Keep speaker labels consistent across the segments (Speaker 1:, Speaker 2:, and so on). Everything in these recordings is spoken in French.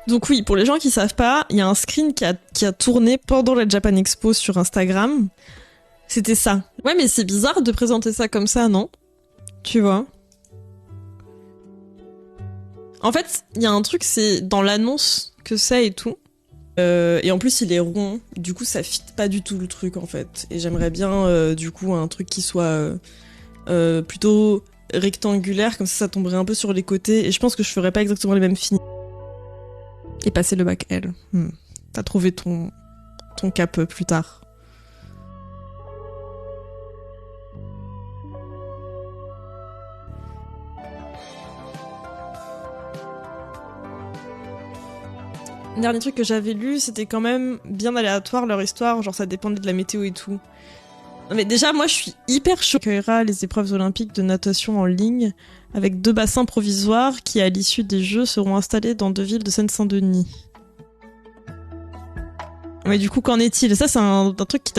Speaker 1: Donc oui, pour les gens qui savent pas, il y a un screen qui a tourné pendant la Japan Expo sur Instagram. C'était ça. Ouais, mais c'est bizarre de présenter ça comme ça, non? Tu vois? En fait, il y a un truc, c'est dans l'annonce que c'est et tout. Et en plus, il est rond. Du coup, ça fit pas du tout le truc, en fait. Et j'aimerais bien, du coup, un truc qui soit plutôt rectangulaire. Comme ça tomberait un peu sur les côtés. Et je pense que je ferais pas exactement les mêmes finitions. Et passer le bac L. T'as trouvé ton cap plus tard. Le dernier truc que j'avais lu, c'était quand même bien aléatoire leur histoire, genre ça dépendait de la météo et tout. Mais déjà, moi je suis hyper choquée. Accueillera les épreuves olympiques de natation en ligne avec 2 bassins provisoires qui, à l'issue des Jeux, seront installés dans 2 villes de Seine-Saint-Denis. Mais du coup, qu'en est-il? Ça, c'est un truc qui...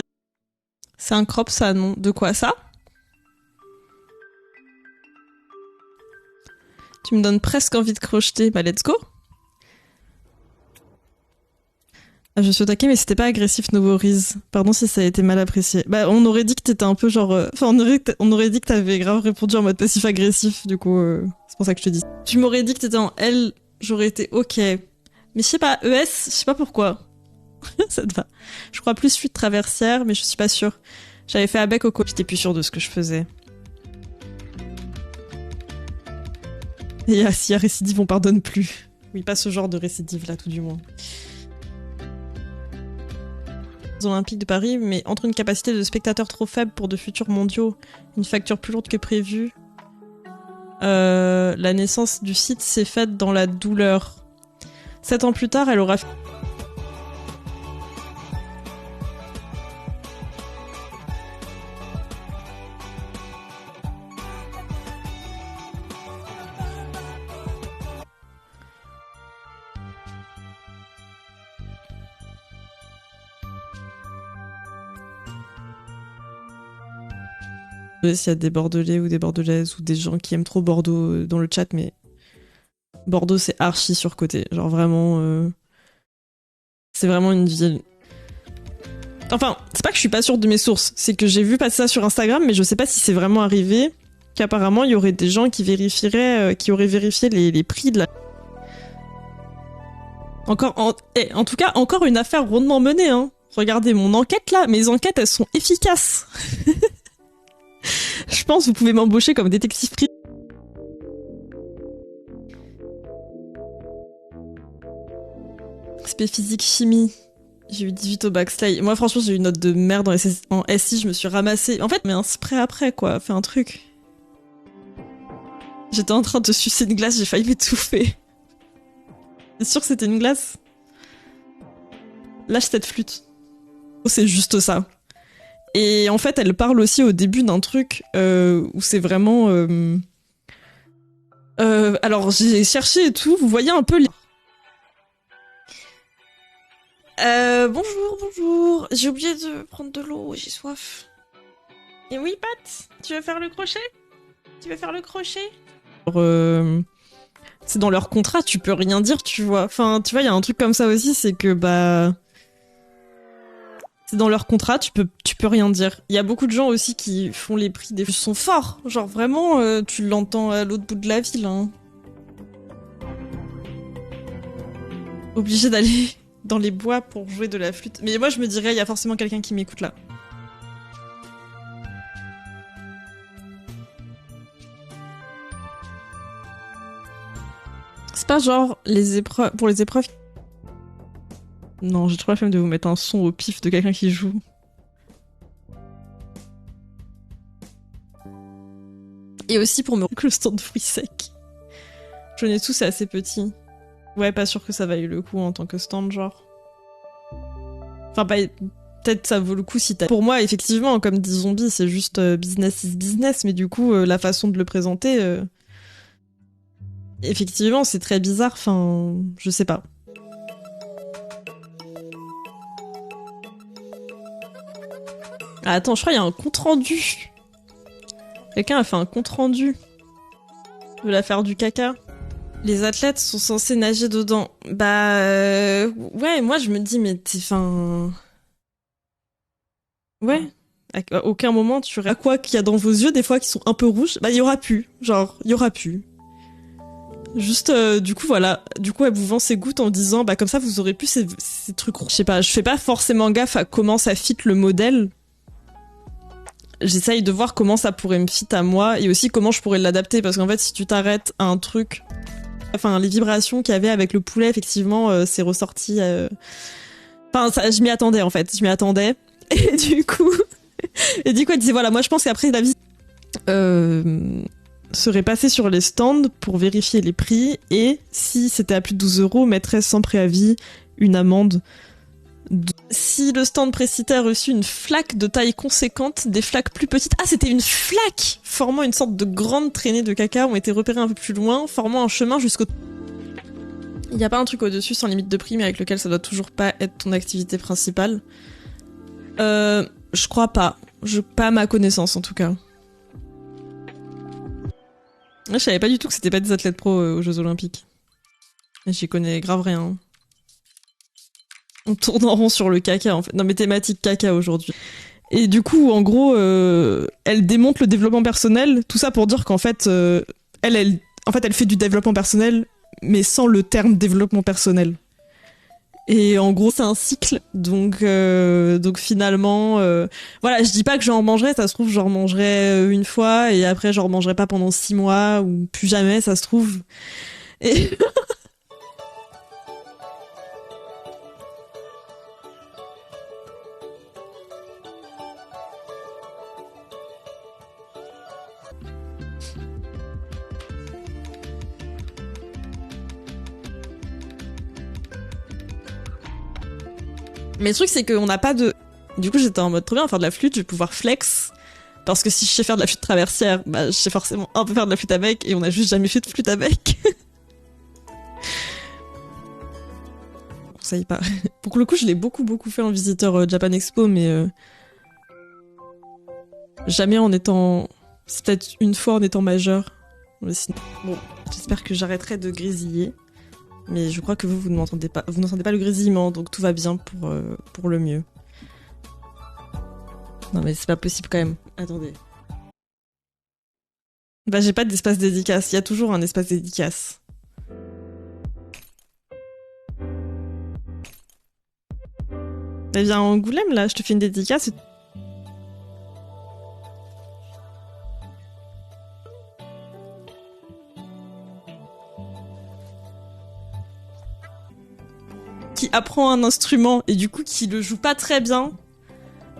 Speaker 1: C'est un crop, ça, non? De quoi, ça? Tu me donnes presque envie de crocheter. Bah, let's go! Je suis au taquet, mais c'était pas agressif, Novorise. Pardon si ça a été mal apprécié. Bah, on aurait dit que t'étais un peu genre... Enfin, on aurait dit que t'avais grave répondu en mode passif-agressif, du coup, c'est pour ça que je te dis. Tu m'aurais dit que t'étais en L, j'aurais été ok. Mais je sais pas, ES, je sais pas pourquoi. Ça te va. Je crois plus fuite traversière, mais je suis pas sûre. J'avais fait avec au coach, j'étais plus sûre de ce que je faisais. Et s'il y a récidive, on pardonne plus. Oui, pas ce genre de récidive là, tout du moins. Olympiques de Paris, mais entre une capacité de spectateurs trop faible pour de futurs mondiaux, une facture plus lourde que prévu, la naissance du site s'est faite dans la douleur. 7 ans plus tard, elle aura... S'il y a des Bordelais ou des Bordelaises ou des gens qui aiment trop Bordeaux dans le chat, mais Bordeaux c'est archi surcoté. Genre vraiment, c'est vraiment une ville. Enfin, c'est pas que je suis pas sûre de mes sources, c'est que j'ai vu passer ça sur Instagram, mais je sais pas si c'est vraiment arrivé. Qu'apparemment il y aurait des gens qui vérifieraient, qui auraient vérifié les prix de la. En tout cas, encore une affaire rondement menée, hein. Regardez mon enquête là, mes enquêtes elles sont efficaces. Je pense que vous pouvez m'embaucher comme détective privé. Spé physique chimie. J'ai eu 18 au backslide. Moi franchement j'ai eu une note de merde en SI, je me suis ramassée. En fait, mais un spray après quoi, fais un truc. J'étais en train de sucer une glace, j'ai failli m'étouffer. T'es sûr que c'était une glace? Lâche cette flûte. Oh, c'est juste ça. Et en fait, elle parle aussi au début d'un truc où c'est vraiment... alors, j'ai cherché et tout, vous voyez un peu les... bonjour. J'ai oublié de prendre de l'eau, j'ai soif. Et oui, Pat, tu veux faire le crochet? C'est dans leur contrat, tu peux rien dire, tu vois. Enfin, tu vois, il y a un truc comme ça aussi, c'est que, bah... C'est dans leur contrat, tu peux rien dire. Il y a beaucoup de gens aussi qui font les prix des... Ils sont forts, genre vraiment, tu l'entends à l'autre bout de la ville, hein. Obligé d'aller dans les bois pour jouer de la flûte. Mais moi, je me dirais, il y a forcément quelqu'un qui m'écoute là. C'est pas genre les épreuves... Pour les épreuves... Non, j'ai trop la flemme de vous mettre un son au pif de quelqu'un qui joue. Et aussi pour me... le stand de fruits secs. J'en ai tous, c'est assez petit. Ouais, pas sûr que ça vaille le coup en tant que stand, genre. Enfin, peut-être ça vaut le coup si t'as... Pour moi, effectivement, comme dit Zombie, c'est juste business is business, mais du coup, la façon de le présenter... Effectivement, c'est très bizarre, enfin... Je sais pas. Ah, attends, je crois qu'il y a un compte-rendu. Quelqu'un a fait un compte-rendu de l'affaire du caca. Les athlètes sont censés nager dedans. Bah ouais, moi je me dis mais t'es fin. Ouais. À aucun moment tu à quoi qu'il y a dans vos yeux des fois qui sont un peu rouges. Bah il y aura plus. Genre il y aura plus. Juste du coup voilà. Du coup elle vous vend ses gouttes en disant bah comme ça vous aurez plus ces trucs rouges. Je sais pas. Je fais pas forcément gaffe à comment ça fit le modèle. J'essaye de voir comment ça pourrait me fit à moi et aussi comment je pourrais l'adapter parce qu'en fait si tu t'arrêtes à un truc, enfin les vibrations qu'il y avait avec le poulet effectivement c'est ressorti. Enfin ça, je m'y attendais en fait, je m'y attendais et du coup elle disait voilà moi je pense qu'après la vie serait passée sur les stands pour vérifier les prix et si c'était à plus de 12 € mettrait sans préavis une amende. Si le stand précité a reçu une flaque de taille conséquente, des flaques plus petites... Ah, c'était une flaque formant une sorte de grande traînée de caca ont été repérées un peu plus loin, formant un chemin jusqu'au... Il n'y a pas un truc au-dessus sans limite de prix, mais avec lequel ça doit toujours pas être ton activité principale. Je crois pas. Pas à ma connaissance, en tout cas. Je savais pas du tout que c'était pas des athlètes pro aux Jeux Olympiques. J'y connais grave rien. On tourne en rond sur le caca, en fait. Non, mais thématique caca aujourd'hui. Et du coup, en gros, elle démonte le développement personnel. Tout ça pour dire qu'en fait, elle fait du développement personnel, mais sans le terme développement personnel. Et en gros, c'est un cycle. Donc finalement, voilà, je dis pas que j'en mangerai. Ça se trouve, j'en mangerai une fois et après, j'en mangerai pas pendant 6 mois ou plus jamais, ça se trouve. Et mais le truc, c'est qu'on n'a pas de... Du coup, j'étais en mode trop bien, faire de la flûte, je vais pouvoir flex. Parce que si je sais faire de la flûte traversière, bah, je sais forcément un peu faire de la flûte avec, et on a juste jamais fait de flûte avec. Ça y est pas. Pour le coup, je l'ai beaucoup fait en visiteur Japan Expo, mais jamais en étant... C'est peut-être une fois en étant majeur. Mais sinon... Bon, j'espère que j'arrêterai de grésiller. Mais je crois que vous n'entendez pas le grésillement, donc tout va bien pour le mieux. Non mais c'est pas possible quand même. Attendez. Bah j'ai pas d'espace dédicace, il y a toujours un espace dédicace. Bah viens à Angoulême là, je te fais une dédicace. Qui apprend un instrument et du coup qui le joue pas très bien.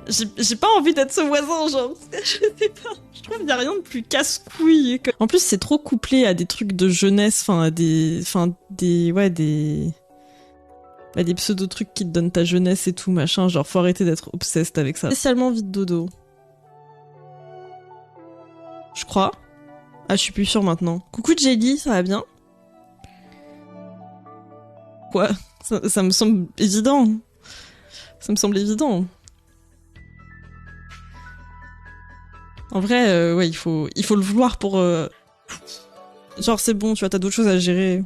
Speaker 1: J'ai pas envie d'être ce voisin, genre. Je sais pas. Je trouve qu'il y a rien de plus casse-couille. Que... En plus, c'est trop couplé à des trucs de jeunesse, des pseudo-trucs qui te donnent ta jeunesse et tout, machin. Genre, faut arrêter d'être obsessed avec ça. Spécialement vite dodo. Je crois. Ah, je suis plus sûre maintenant. Coucou Jelly, ça va bien? Quoi? Ça me semble évident. Ça me semble évident. En vrai, ouais, il faut le vouloir pour... Genre, c'est bon, tu vois, t'as d'autres choses à gérer.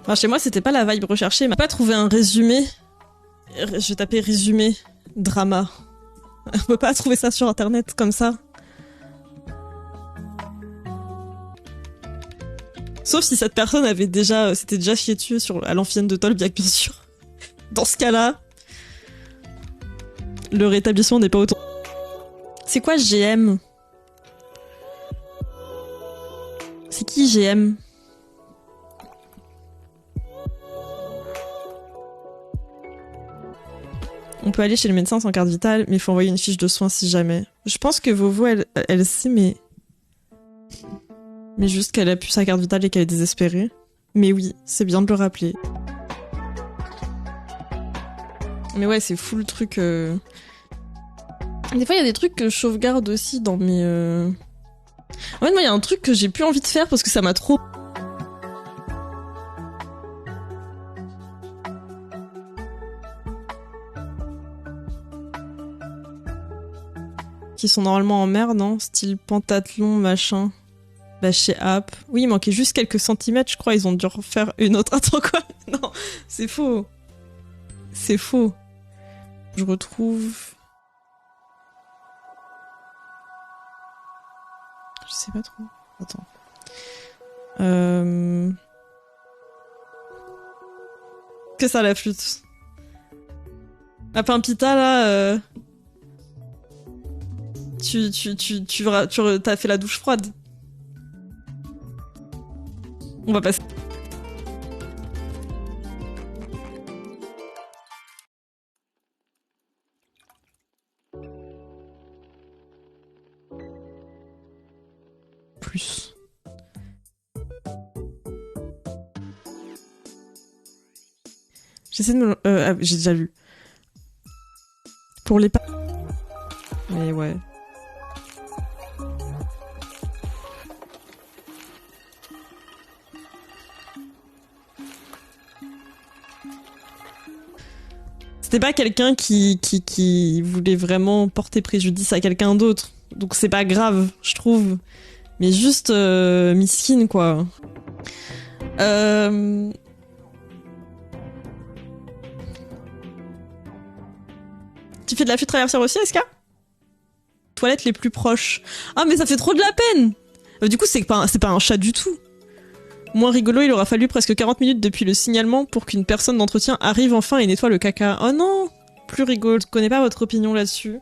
Speaker 1: Enfin, chez moi, c'était pas la vibe recherchée. M'a pas trouvé un résumé. Je vais taper résumé drama. On peut pas trouver ça sur internet comme ça. Sauf si cette personne s'était déjà fiée dessus à l'amphitheâtre de Tolbiac, bien sûr. Dans ce cas-là, le rétablissement n'est pas autant. C'est quoi GM? C'est qui GM? On peut aller chez le médecin sans carte vitale, mais il faut envoyer une fiche de soins si jamais. Je pense que Vovo, elle sait, mais... Mais juste qu'elle a plus sa carte vitale et qu'elle est désespérée. Mais oui, c'est bien de le rappeler. Mais ouais, c'est fou le truc... Des fois, il y a des trucs que je sauvegarde aussi dans mes... En fait, moi, il y a un truc que j'ai plus envie de faire parce que ça m'a trop... qui sont normalement en mer, non? Style pentathlon, machin. Bah, chez App. Oui, il manquait juste quelques centimètres, je crois. Ils ont dû refaire une autre. Attends, quoi? Non, c'est faux. C'est faux. Je retrouve... Je sais pas trop. Attends. Que ça, la flûte? La Pimpita, là... T'as fait la douche froide. On va passer. Plus. J'essaie de me... j'ai déjà lu. Pour les... Mais ouais. C'était pas quelqu'un qui voulait vraiment porter préjudice à quelqu'un d'autre. Donc c'est pas grave, je trouve. Mais juste miskin, quoi. Tu fais de la flûte traversière aussi, SK? Toilettes les plus proches. Ah, mais ça fait trop de la peine! Du coup, c'est pas un chat du tout. Moins rigolo, il aura fallu presque 40 minutes depuis le signalement pour qu'une personne d'entretien arrive enfin et nettoie le caca. Oh non! Plus rigolo, je connais pas votre opinion là-dessus.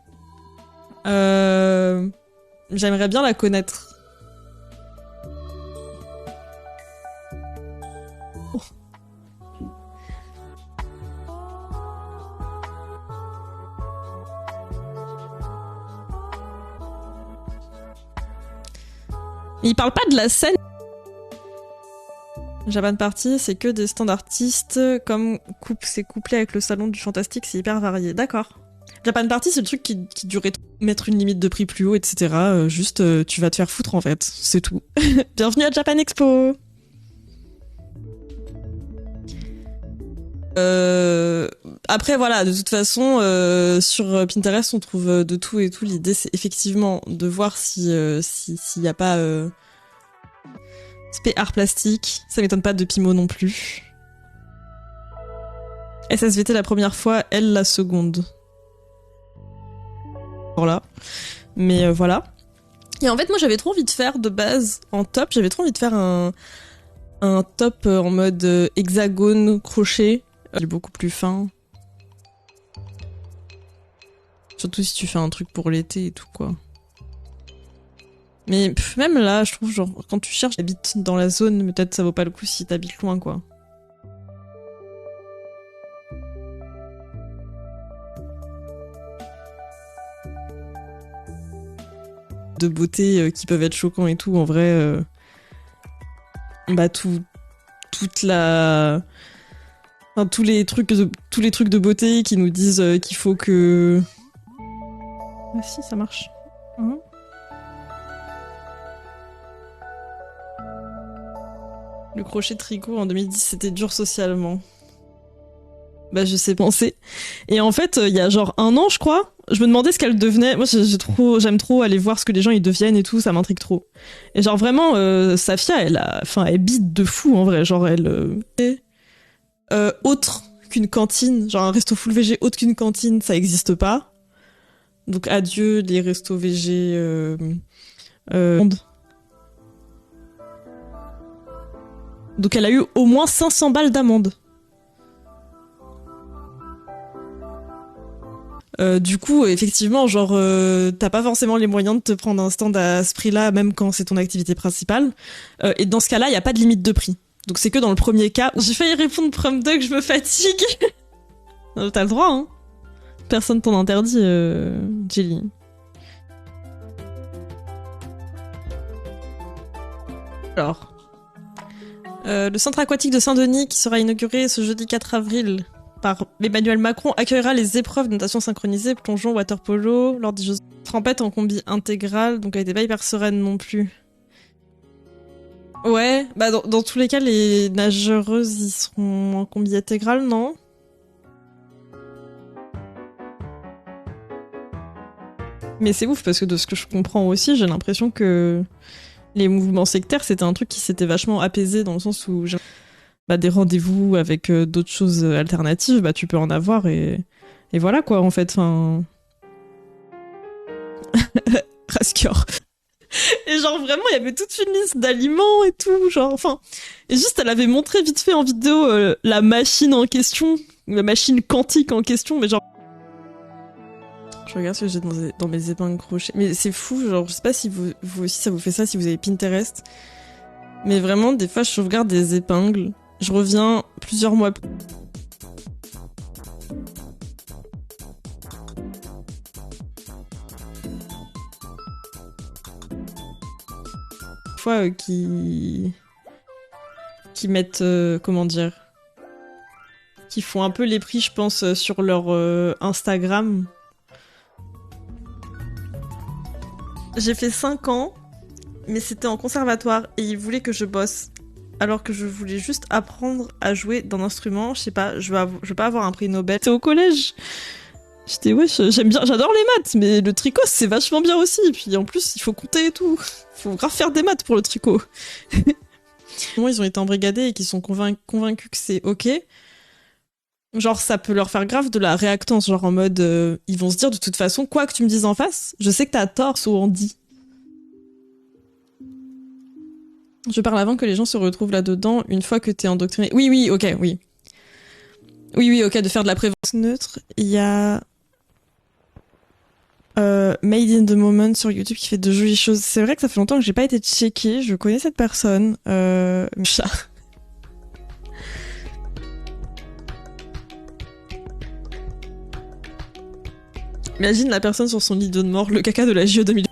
Speaker 1: J'aimerais bien la connaître. Oh. Il parle pas de la scène. Japan Party, c'est que des stands artistes, comme c'est couplé avec le salon du fantastique, c'est hyper varié. D'accord. Japan Party, c'est le truc qui durait mettre une limite de prix plus haut, etc. Juste, tu vas te faire foutre en fait, c'est tout. Bienvenue à Japan Expo. Après voilà, de toute façon, sur Pinterest, on trouve de tout et tout. L'idée, c'est effectivement de voir s'il y a pas SP art plastique. Ça m'étonne pas de Pimo non plus. SSVT la première fois, elle la seconde. Voilà. Mais voilà. Et en fait, moi, j'avais trop envie de faire de base en top. J'avais trop envie de faire un top en mode hexagone crochet. Il est beaucoup plus fin. Surtout si tu fais un truc pour l'été et tout, quoi. Mais même là, je trouve, genre, quand tu cherches, t'habites dans la zone, mais peut-être ça vaut pas le coup si t'habites loin, quoi. De beauté qui peuvent être choquants et tout, en vrai... bah, toute la... Enfin, tous les trucs de beauté qui nous disent qu'il faut que... Ah si, ça marche. Hein. Le crochet tricot en 2010, c'était dur socialement. Bah je sais penser. Et en fait, il y a genre 1 an, je crois, je me demandais ce qu'elle devenait. Moi, j'aime trop aller voir ce que les gens ils deviennent et tout, ça m'intrigue trop. Et genre vraiment, Safia, elle bite de fou en vrai. Genre elle... autre qu'une cantine, genre un resto full VG autre qu'une cantine, ça existe pas. Donc adieu les restos VG... Donc elle a eu au moins 500 balles d'amende. Du coup, effectivement, genre, t'as pas forcément les moyens de te prendre un stand à ce prix-là, même quand c'est ton activité principale. Et dans ce cas-là, il y a pas de limite de prix. Donc c'est que dans le premier cas, j'ai failli répondre prom dog, je me fatigue. T'as le droit, hein. Personne t'en interdit, Jelly. Alors... le centre aquatique de Saint-Denis, qui sera inauguré ce jeudi 4 avril par Emmanuel Macron, accueillera les épreuves de natation synchronisée, plongeon, water polo, lors des Jeux. Trempette en combi intégrale, donc elle était pas hyper sereine non plus. Ouais, bah dans tous les cas, les nageuses, ils seront en combi intégrale, non? Mais c'est ouf parce que de ce que je comprends aussi, j'ai l'impression que les mouvements sectaires, c'était un truc qui s'était vachement apaisé dans le sens où bah, des rendez-vous avec d'autres choses alternatives, bah, tu peux en avoir et voilà quoi en fait. Enfin... Rascure. Et genre vraiment, il y avait toute une liste d'aliments et tout, genre enfin. Et juste, elle avait montré vite fait en vidéo la machine en question, la machine quantique en question, mais genre. Je regarde ce que j'ai dans mes épingles crochets. Mais c'est fou, genre je sais pas si vous aussi ça vous fait ça, si vous avez Pinterest. Mais vraiment, des fois, je sauvegarde des épingles. Je reviens plusieurs mois plus. Fois qui mettent comment dire, qui font un peu les prix, je pense, sur leur Instagram. J'ai fait 5 ans, mais c'était en conservatoire et ils voulaient que je bosse. Alors que je voulais juste apprendre à jouer d'un instrument, je sais pas, je veux pas avoir un prix Nobel. C'était au collège. J'étais ouais, j'aime bien, j'adore les maths, mais le tricot c'est vachement bien aussi. Et puis en plus, il faut compter et tout. Faut grave faire des maths pour le tricot. Moi, ils ont été embrigadés et qu'ils sont convaincus que c'est ok. Genre, ça peut leur faire grave de la réactance, genre en mode, ils vont se dire de toute façon, quoi que tu me dises en face, je sais que t'as tort, soit on dit. Je parle avant que les gens se retrouvent là-dedans, une fois que t'es endoctriné. Oui, oui, ok, oui. Oui, oui, ok, de faire de la prévention neutre. Il y a Made in the Moment sur YouTube qui fait de jolies choses. C'est vrai que ça fait longtemps que j'ai pas été checkée, je connais cette personne. Chat. Imagine la personne sur son lit de mort, le caca de la JO 2000.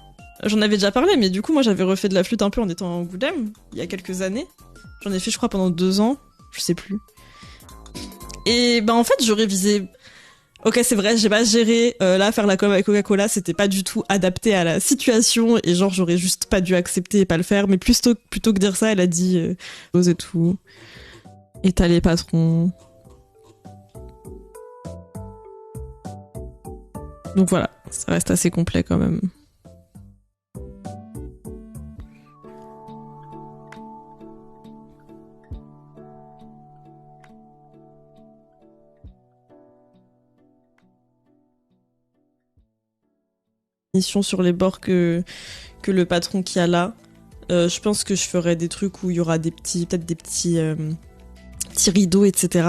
Speaker 1: J'en avais déjà parlé, mais du coup, moi, j'avais refait de la flûte un peu en étant en Angoulême, il y a quelques années. J'en ai fait, je crois, pendant 2 ans. Je sais plus. Et bah, en fait, j'aurais visé... Ok, c'est vrai, j'ai pas géré. Là, faire la com avec Coca-Cola, c'était pas du tout adapté à la situation. Et genre, j'aurais juste pas dû accepter et pas le faire. Mais plutôt que dire ça, elle a dit... choses et tout. Et t'as les patrons. Donc voilà, ça reste assez complet quand même. Mission sur les bords que le patron qui a là. Je pense que je ferai des trucs où il y aura peut-être des petits rideaux, etc.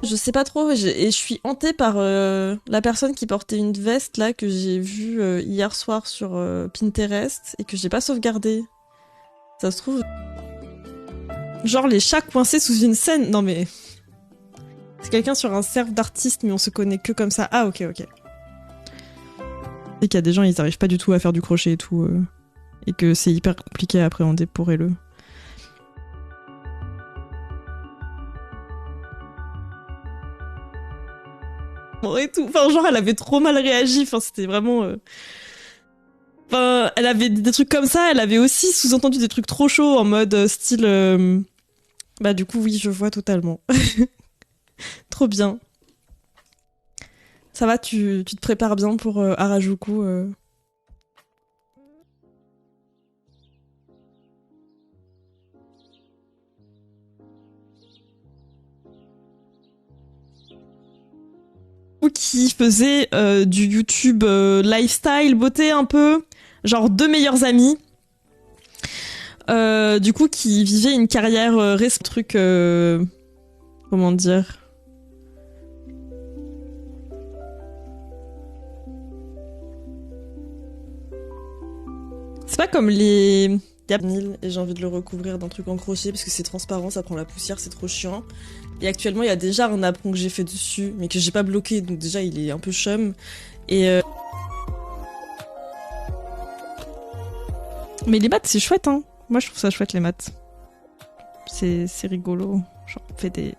Speaker 1: Je sais pas trop, et je suis hantée par la personne qui portait une veste là que j'ai vue hier soir sur Pinterest et que j'ai pas sauvegardé. Ça se trouve... Genre les chats coincés sous une scène. Non mais... C'est quelqu'un sur un serve d'artiste mais on se connaît que comme ça. Ah ok, ok. Et qu'il y a des gens, ils arrivent pas du tout à faire du crochet et tout. Et que c'est hyper compliqué à appréhender pour eux. Et tout. Enfin, genre, elle avait trop mal réagi. Enfin, c'était vraiment... Enfin, elle avait des trucs comme ça. Elle avait aussi sous-entendu des trucs trop chauds en mode style... Bah du coup, oui, je vois totalement. Trop bien. Ça va, tu te prépares bien pour Harajuku qui faisait du YouTube lifestyle, beauté un peu, genre 2 meilleurs amis, du coup qui vivait une carrière truc, comment dire, c'est pas comme les et j'ai envie de le recouvrir d'un truc en crochet parce que c'est transparent, ça prend la poussière, c'est trop chiant. Et actuellement, il y a déjà un apron que j'ai fait dessus, mais que j'ai pas bloqué, donc déjà il est un peu chum. Et mais les maths, c'est chouette, hein. Moi, je trouve ça chouette, les maths. C'est rigolo. Genre, on fait des...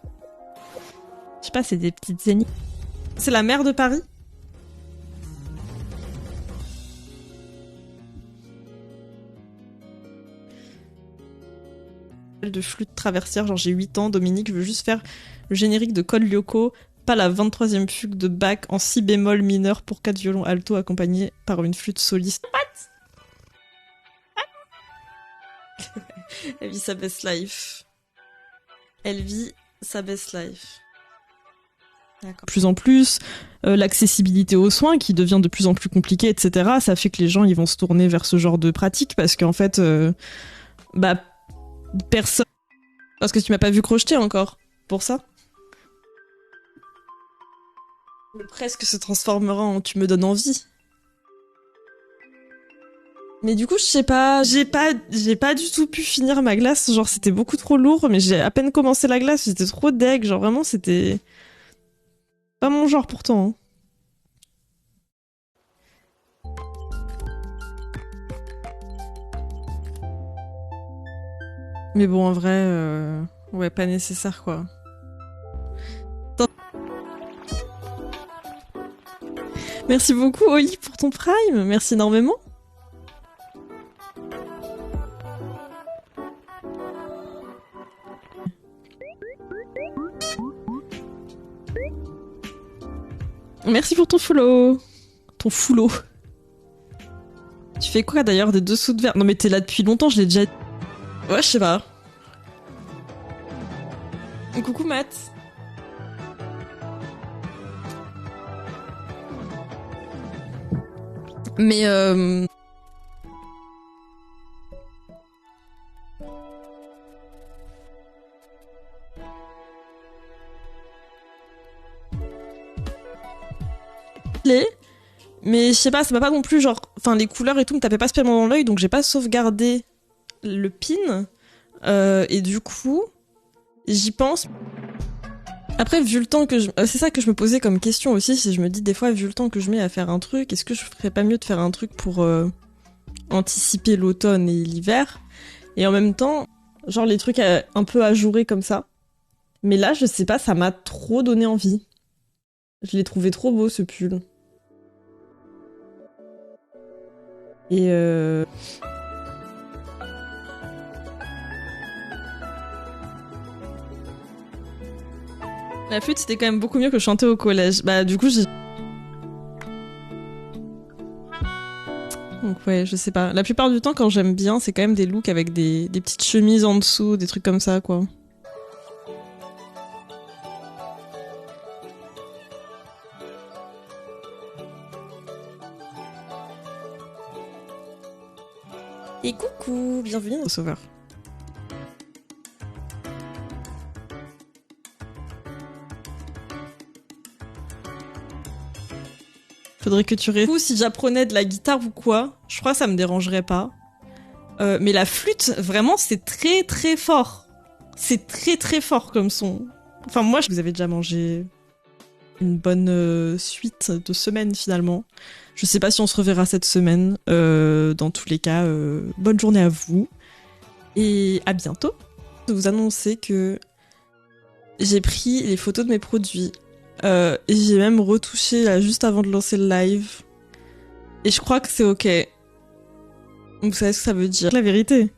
Speaker 1: Je sais pas, c'est des petites énigmes. C'est la mer de Paris. De flûte traversière, genre j'ai 8 ans, Dominique veut juste faire le générique de Code Lyoko pas la 23e fugue de Bach en si bémol mineur pour 4 violons alto accompagnés par une flûte soliste. What? Elle vit sa best life. Elle vit sa best life. D'accord. Plus en plus, l'accessibilité aux soins qui devient de plus en plus compliquée, etc. Ça fait que les gens ils vont se tourner vers ce genre de pratique parce qu'en fait, personne. Parce que tu m'as pas vu crocheter encore pour ça. Le presque se transformera en tu me donnes envie. Mais du coup, je sais pas, j'ai pas du tout pu finir ma glace, genre c'était beaucoup trop lourd, mais j'ai à peine commencé la glace, j'étais trop deg, genre vraiment c'était pas mon genre pourtant. Hein. Mais bon, en vrai, ouais, pas nécessaire quoi. Merci beaucoup Oli pour ton prime, merci énormément. Merci pour ton follow. Ton foulot. Tu fais quoi d'ailleurs des dessous de verre? Non mais t'es là depuis longtemps, je l'ai déjà... Ouais, je sais pas. Coucou Matt. Mais mais je sais pas, ça m'a pas non plus genre... Enfin, les couleurs et tout me tapaient pas spécialement dans l'œil, donc j'ai pas sauvegardé le pin. Et du coup, j'y pense. Après, vu le temps que je... c'est ça que je me posais comme question aussi, si je me dis des fois, vu le temps que je mets à faire un truc, est-ce que je ferais pas mieux de faire un truc pour anticiper l'automne et l'hiver? Et en même temps, genre les trucs un peu ajourés comme ça. Mais là, je sais pas, ça m'a trop donné envie. Je l'ai trouvé trop beau, ce pull. Et la flûte, c'était quand même beaucoup mieux que chanter au collège. Bah, du coup, j'ai... Donc ouais, je sais pas. La plupart du temps, quand j'aime bien, c'est quand même des looks avec des petites chemises en dessous, des trucs comme ça, quoi. Et coucou, bienvenue dans Sauveur. Faudrait que tu réfléchisses. Si j'apprenais de la guitare ou quoi, je crois que ça me dérangerait pas. Mais la flûte, vraiment, c'est très très fort. C'est très très fort comme son. Enfin, moi, vous avez déjà mangé une bonne suite de semaines finalement. Je sais pas si on se reverra cette semaine. Dans tous les cas, bonne journée à vous. Et à bientôt. Je vais vous annoncer que j'ai pris les photos de mes produits. Et j'ai même retouché là, juste avant de lancer le live. Et je crois que c'est ok. Vous savez ce que ça veut dire. La vérité.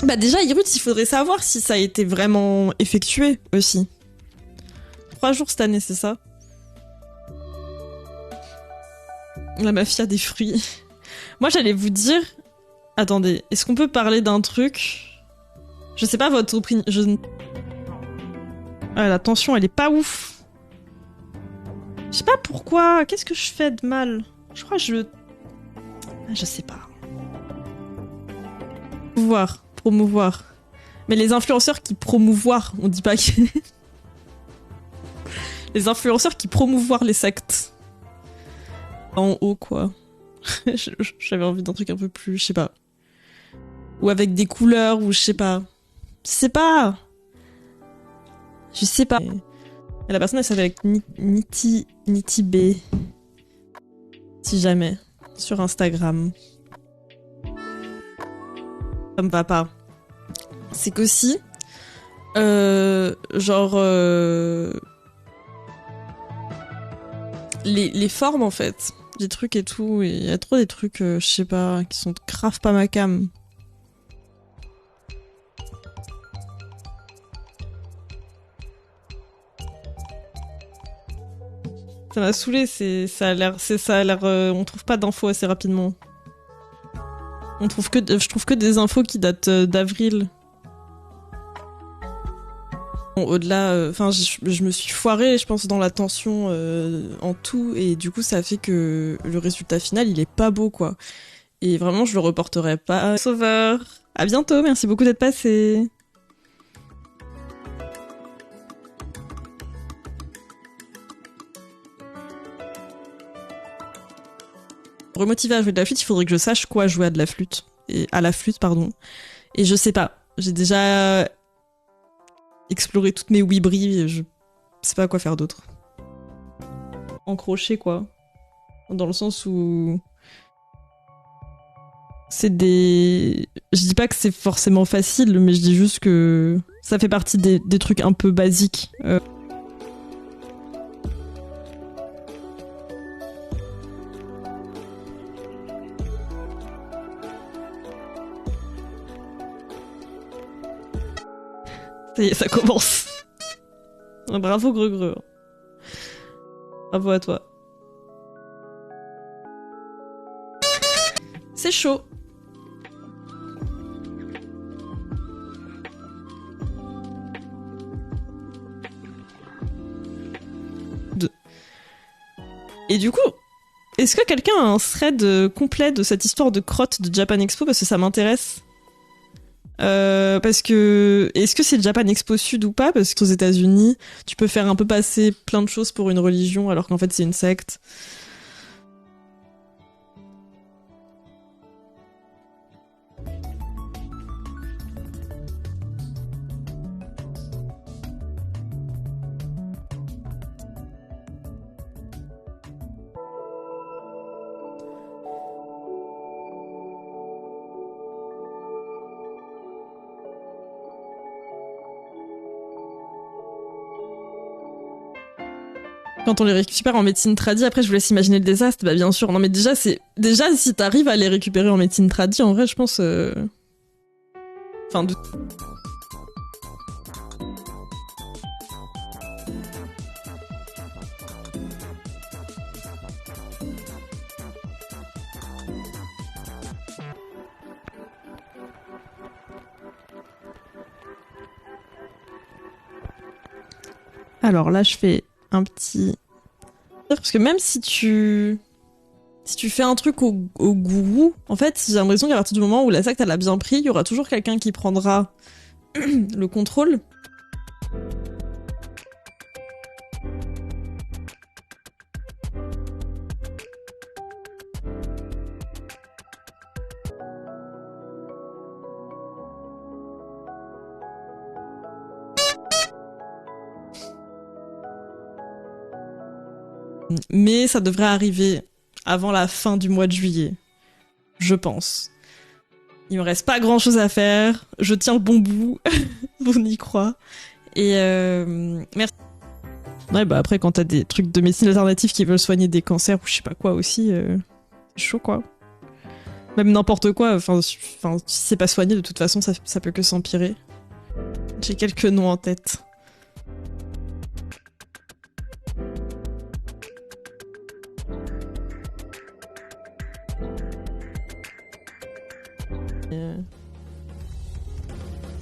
Speaker 1: Bah déjà, Irut, il faudrait savoir si ça a été vraiment effectué aussi. 3 jours cette année, c'est ça? La mafia des fruits. Moi, j'allais vous dire... Attendez, est-ce qu'on peut parler d'un truc? Je sais pas votre opinion... Ah, la tension, elle est pas ouf. Je sais pas pourquoi. Qu'est-ce que je fais de mal? Je crois que je sais pas. Promouvoir. Mais les influenceurs qui promouvoir, on dit pas que... Les influenceurs qui promouvoir les sectes. En haut, quoi. J'avais envie d'un truc un peu plus, je sais pas. Ou avec des couleurs, ou je sais pas. Je sais pas. Et la personne, elle s'appelle Niti B. Si jamais. Sur Instagram. Ça me va pas. C'est qu'aussi... les formes, en fait. Des trucs et tout. Il y a trop des trucs, je sais pas, qui sont grave pas ma cam. Ça m'a saoulé, ça a l'air, on trouve pas d'infos assez rapidement. Je trouve que des infos qui datent d'avril. Bon, au-delà, enfin, je me suis foirée, je pense, dans l'attention en tout, et du coup, ça fait que le résultat final, il est pas beau, quoi. Et vraiment, je le reporterai pas. Sauveur, à bientôt, merci beaucoup d'être passé. Pour remotiver à jouer de la flûte, il faudrait que je sache quoi jouer à de la flûte. Et à la flûte, pardon. Et je sais pas. J'ai déjà exploré toutes mes wibris et je sais pas quoi faire d'autre. En crochet, quoi. Dans le sens où... c'est des... Je dis pas que c'est forcément facile, mais je dis juste que ça fait partie des trucs un peu basiques. Ça y est, ça commence. Bravo Greux. Bravo à toi. C'est chaud. Et du coup, est-ce que quelqu'un a un thread complet de cette histoire de crotte de Japan Expo, parce que ça m'intéresse. Parce que est-ce que c'est le Japan Expo Sud ou pas? Parce qu'aux États-Unis, tu peux faire un peu passer plein de choses pour une religion alors qu'en fait c'est une secte. Quand on les récupère en médecine tradie, après je vous laisse imaginer le désastre, bah bien sûr. Non mais déjà si t'arrives à les récupérer en médecine tradie, en vrai je pense... Enfin de... Alors là je fais un petit... Parce que même si tu fais un truc au gourou, en fait, j'ai l'impression qu'à partir du moment où la secte elle a bien pris, il y aura toujours quelqu'un qui prendra le contrôle. Mais ça devrait arriver avant la fin du mois de juillet, je pense. Il me reste pas grand chose à faire, je tiens le bon bout, on y croit. Et merci. Ouais, bah après, quand t'as des trucs de médecine alternative qui veulent soigner des cancers ou je sais pas quoi aussi, c'est chaud quoi. Même n'importe quoi, enfin, si c'est pas soigné, de toute façon, ça peut que s'empirer. J'ai quelques noms en tête.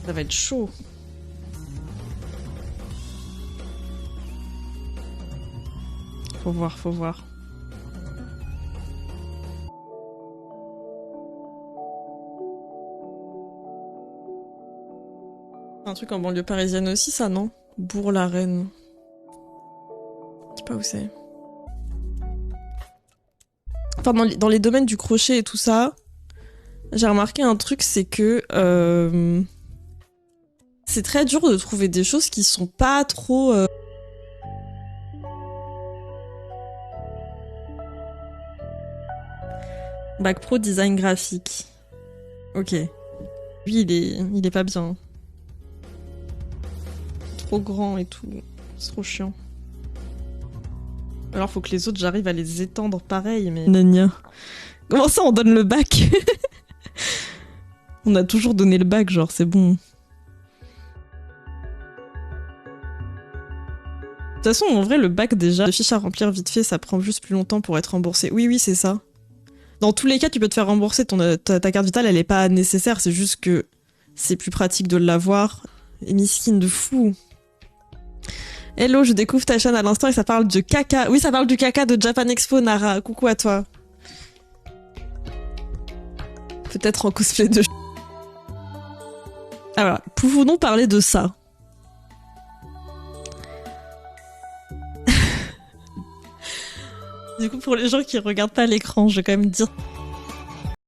Speaker 1: Ça va être chaud. Faut voir. Un truc en banlieue parisienne aussi, ça, non? Bourg-la-Reine. Je sais pas où c'est. Enfin, dans les domaines du crochet et tout ça, j'ai remarqué un truc, c'est que c'est très dur de trouver des choses qui sont pas trop... Bac pro design graphique. Ok. Lui, il est pas bien. Trop grand et tout. C'est trop chiant. Alors faut que les autres, j'arrive à les étendre pareil, mais... Nania. Comment ça, on donne le bac? On a toujours donné le bac, genre, c'est bon. toute façon, en vrai, le bac, déjà, les fiches à remplir vite fait, ça prend juste plus longtemps pour être remboursé. Oui, oui, c'est ça. Dans tous les cas, tu peux te faire rembourser. Ta carte vitale, elle est pas nécessaire, c'est juste que c'est plus pratique de l'avoir. Et miskine de fou. Hello, je découvre ta chaîne à l'instant et ça parle de caca. Oui, ça parle du caca de Japan Expo, Nara. Coucou à toi. Peut-être en cosplay de... Ah voilà, pouvons-nous parler de ça? Du coup, pour les gens qui regardent pas l'écran, je vais quand même dire